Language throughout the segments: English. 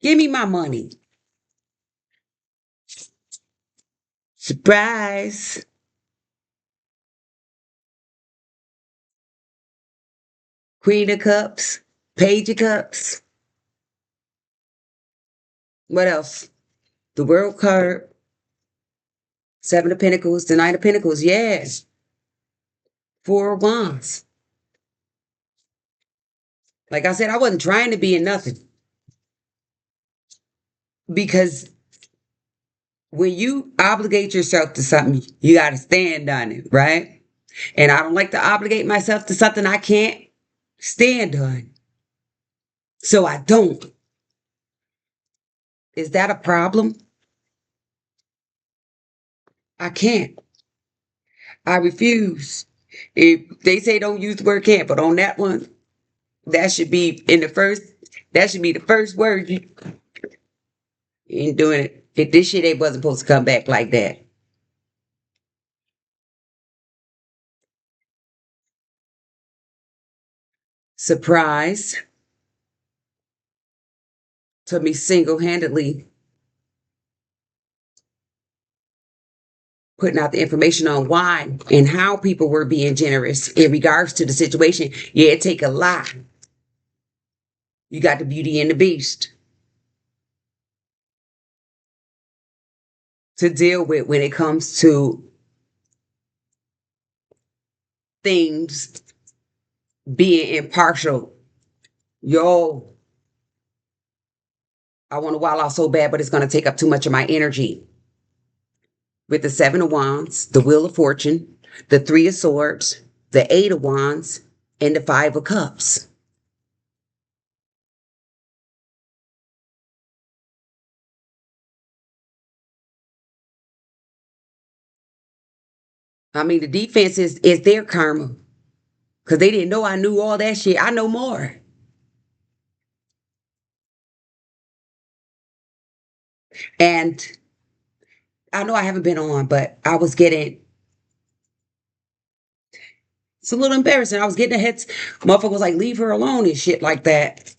Give me my money. Surprise. Queen of Cups. Page of Cups. What else? The World card. Seven of Pentacles. The Nine of Pentacles. Yes. Four of Wands. Like I said, I wasn't trying to be in nothing. Because when you obligate yourself to something, you got to stand on it, right? And I don't like to obligate myself to something I can't stand on. So I don't. Is that a problem? I can't. I refuse. If they say don't use the word can't, but on that one, that should be in the first, that should be the first word. You ain't doing it. If this shit ain't wasn't supposed to come back like that. Surprise to me single-handedly putting out the information on why and how people were being generous in regards to the situation. Yeah, it take a lot. You got the Beauty and the Beast to deal with when it comes to things being impartial. Yo, I want to wild out so bad, but it's going to take up too much of my energy. With the Seven of Wands, the Wheel of Fortune, the Three of Swords, the Eight of Wands, and the Five of Cups. I mean, the defense is their karma because they didn't know I knew all that shit. I know more. And I know I haven't been on, but I was getting, it's a little embarrassing. I was getting the hits. Motherfucker was like, leave her alone and shit like that.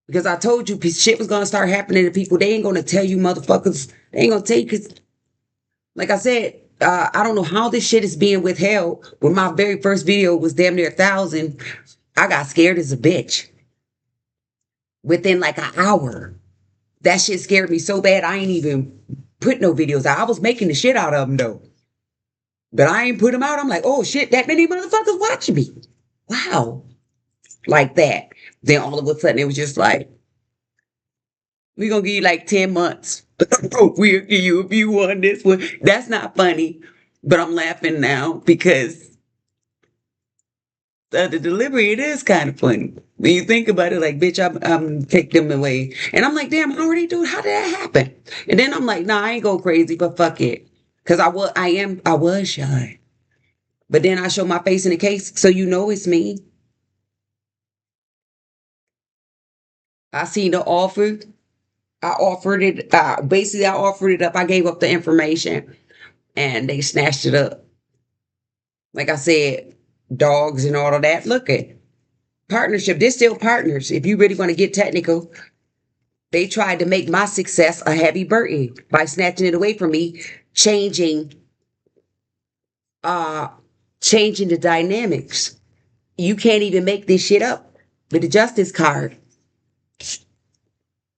Because I told you shit was going to start happening to people. They ain't going to tell you motherfuckers. They ain't going to tell you because, like I said, I don't know how this shit is being withheld. When my very first video was damn near 1,000, I got scared as a bitch. Within like an hour. That shit scared me so bad I ain't even put no videos out. I was making the shit out of them though. But I ain't put them out. I'm like, oh shit, that many motherfuckers watching me. Wow. Like that. Then all of a sudden it was just like, we gonna give you like 10 months. We'll give you if you won this one. That's not funny. But I'm laughing now because the delivery, it is kind of funny. When you think about it, like, bitch, I'm take them away. And I'm like, damn, how are they doing? How did that happen? And then I'm like, nah, I ain't go crazy, but fuck it. Cause I was shy. But then I show my face in the case, so you know it's me. I seen the offer. I offered it. Basically, I offered it up. I gave up the information, and they snatched it up. Like I said, dogs and all of that. Look at partnership. They're still partners. If you really want to get technical, they tried to make my success a heavy burden by snatching it away from me, changing, uh, changing the dynamics. You can't even make this shit up with the justice card.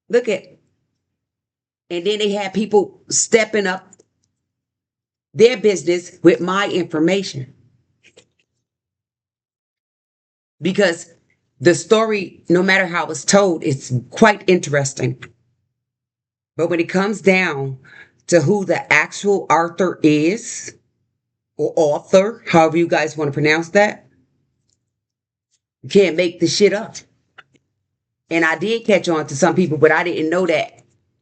Look at, and then they had people stepping up their business with my information because the story, no matter how it's told, it's quite interesting. But when it comes down to who the actual author is, or author, however you guys want to pronounce that, you can't make the shit up. And I did catch on to some people, but I didn't know that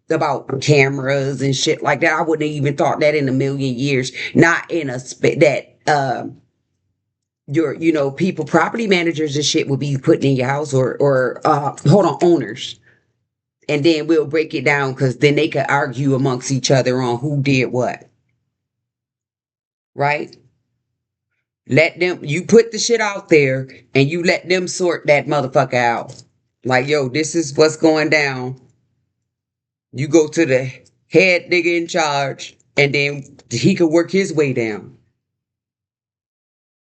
about cameras and shit like that. I wouldn't have even thought that in a million years. Not in a that your people, property managers and shit would be putting in your house or hold on, owners. And then we'll break it down because then they could argue amongst each other on who did what. Right? Let them, you put the shit out there and you let them sort that motherfucker out. Like, yo, this is what's going down. You go to the head nigga in charge, and then he could work his way down.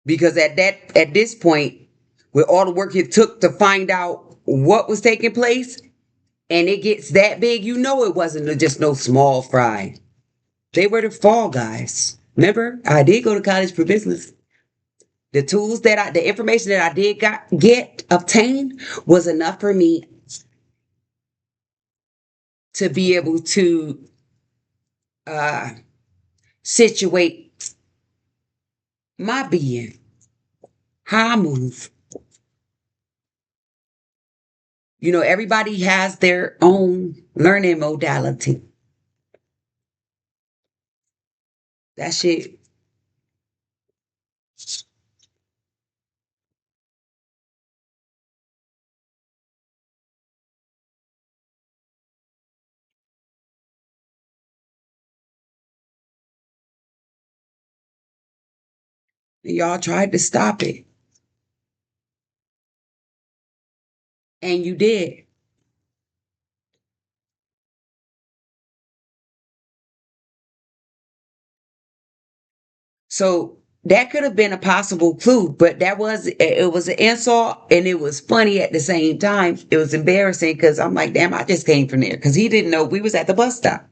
Because at this point, with all the work it took to find out what was taking place, and it gets that big, you know it wasn't just no small fry. They were the fall guys. Remember, I did go to college for business. The information that I did obtain was enough for me to be able to uh, situate my being, how I move. You know, everybody has their own learning modality. That shit, y'all tried to stop it, and you did. So that could have been a possible clue, but it was an insult and it was funny at the same time. It was embarrassing because I'm like, damn, I just came from there because he didn't know we was at the bus stop.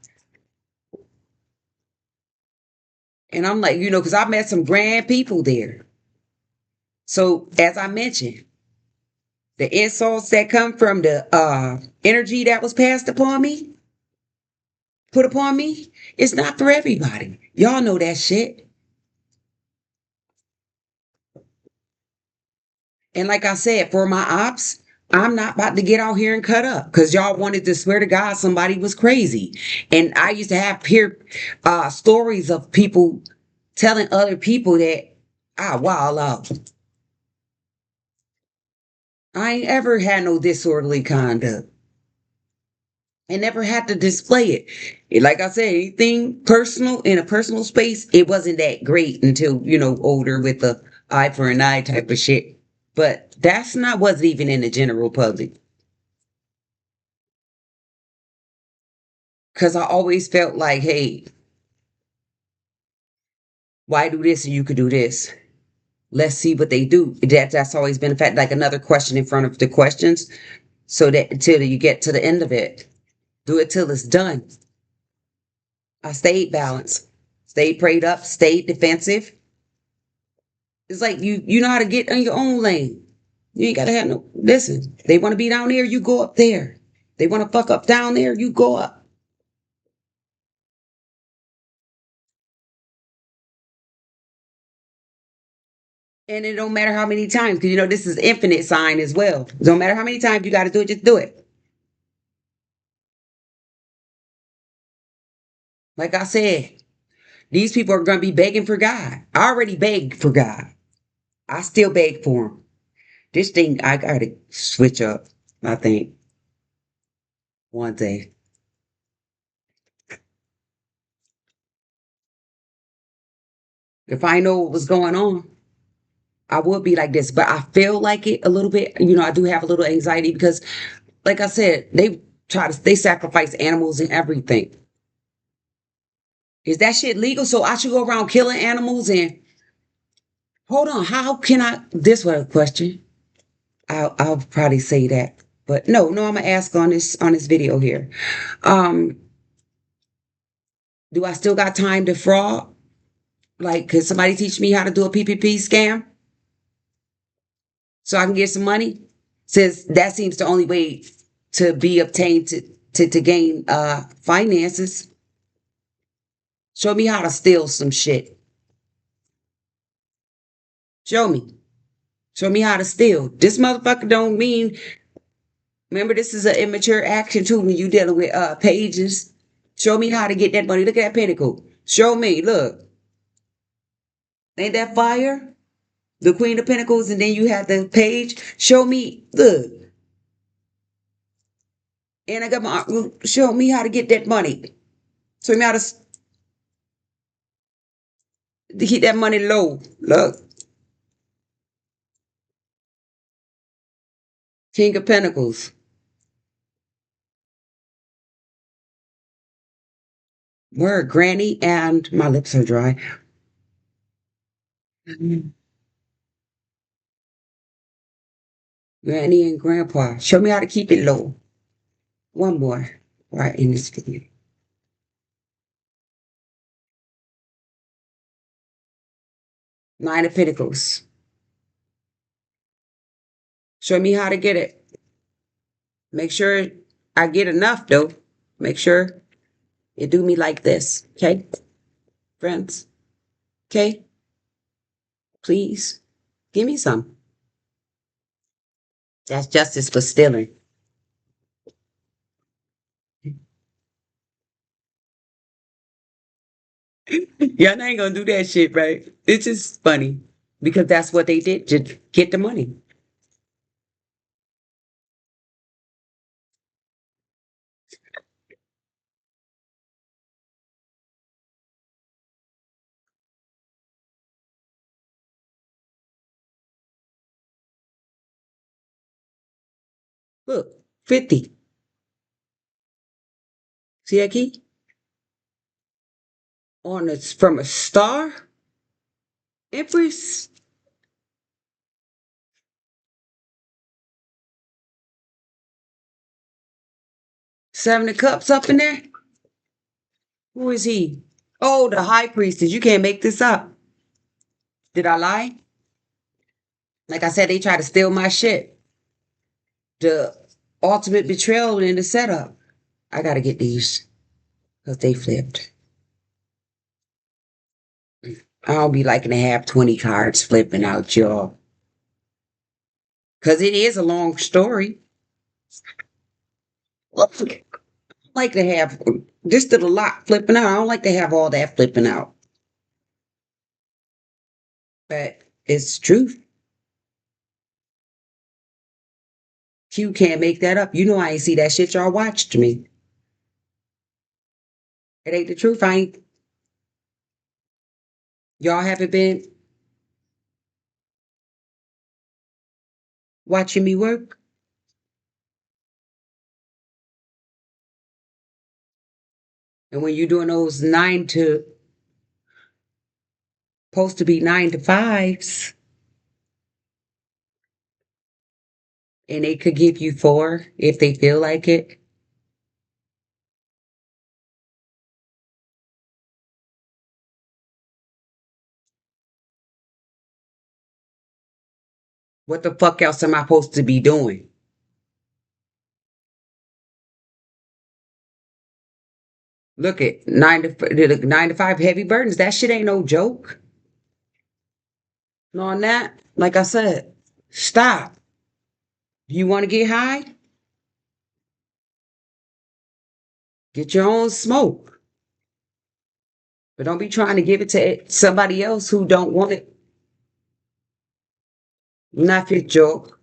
And I'm like, because I met some grand people there. So as I mentioned, the insults that come from the energy that was passed upon me, put upon me, it's not for everybody. Y'all know that shit. And like I said, for my ops, I'm not about to get out here and cut up because y'all wanted to swear to God somebody was crazy. And I used to have hear stories of people telling other people that wow, I ain't ever had no disorderly conduct and never had to display it. Like I said, anything personal in a personal space, it wasn't that great until, older with the eye for an eye type of shit. But that's not what's even in the general public. Cause I always felt like, hey, why do this and you could do this? Let's see what they do. That's always been a fact, like another question in front of the questions. So that until you get to the end of it. Do it till it's done. I stayed balanced, stayed prayed up, stayed defensive. It's like you know how to get in your own lane. You ain't gotta have no listen. They wanna be down there, you go up there. They wanna fuck up down there, you go up. And it don't matter how many times, because this is infinite sign as well. It don't matter how many times you gotta do it, just do it. Like I said, these people are gonna be begging for God. I already begged for God. I still beg for him. This thing I gotta switch up, I think, one day. If I know what was going on, I would be like this, but I feel like it a little bit. I do have a little anxiety because, like I said, they sacrifice animals and everything. Is that shit legal? So I should go around killing animals and hold on. How can I? This was a question. I'll probably say that, but no. I'm gonna ask on this video here. Um, do I still got time to fraud? Like, could somebody teach me how to do a PPP scam so I can get some money? Since that seems the only way to be obtained to gain finances. Show me how to steal some shit. Show me. Show me how to steal. This motherfucker don't mean. Remember, this is an immature action too when you dealing with pages. Show me how to get that money. Look at that pinnacle. Show me. Look, ain't that fire? The Queen of Pentacles, and then you have the page. Show me. Look, and I got my. Show me how to get that money. Show me how to keep that money low. Look. King of Pentacles. Word, Granny, and my lips are dry. Granny and Grandpa. Show me how to keep it low. One more. Right in this video. Nine of Pentacles. Show me how to get it. Make sure I get enough, though. Make sure it do me like this. Okay? Friends? Okay? Please? Give me some. That's justice for stealing. Y'all ain't gonna do that shit, right? It's just funny. Because that's what they did to get the money. Look, 50. See that key? On it's from a star? Empress? Seven of Cups up in there? Who is he? Oh, the High Priestess. You can't make this up. Did I lie? Like I said, they try to steal my shit. The ultimate betrayal in the setup. I gotta get these. Because they flipped. I'll be liking to have 20 cards flipping out, y'all. Because it is a long story. Look, I like to have just a lot flipping out. I don't like to have all that flipping out. But it's truth. You can't make that up. You know I ain't see that shit. Y'all watched me. It ain't the truth. I ain't. Y'all haven't been watching me work. And when you're doing those supposed to be 9 to 5s, and they could give you 4 if they feel like it. What the fuck else am I supposed to be doing? Look at 9 to 5 heavy burdens. That shit ain't no joke. And on that, like I said, stop. You want to get high? Get your own smoke. But don't be trying to give it to somebody else who don't want it. Not your joke.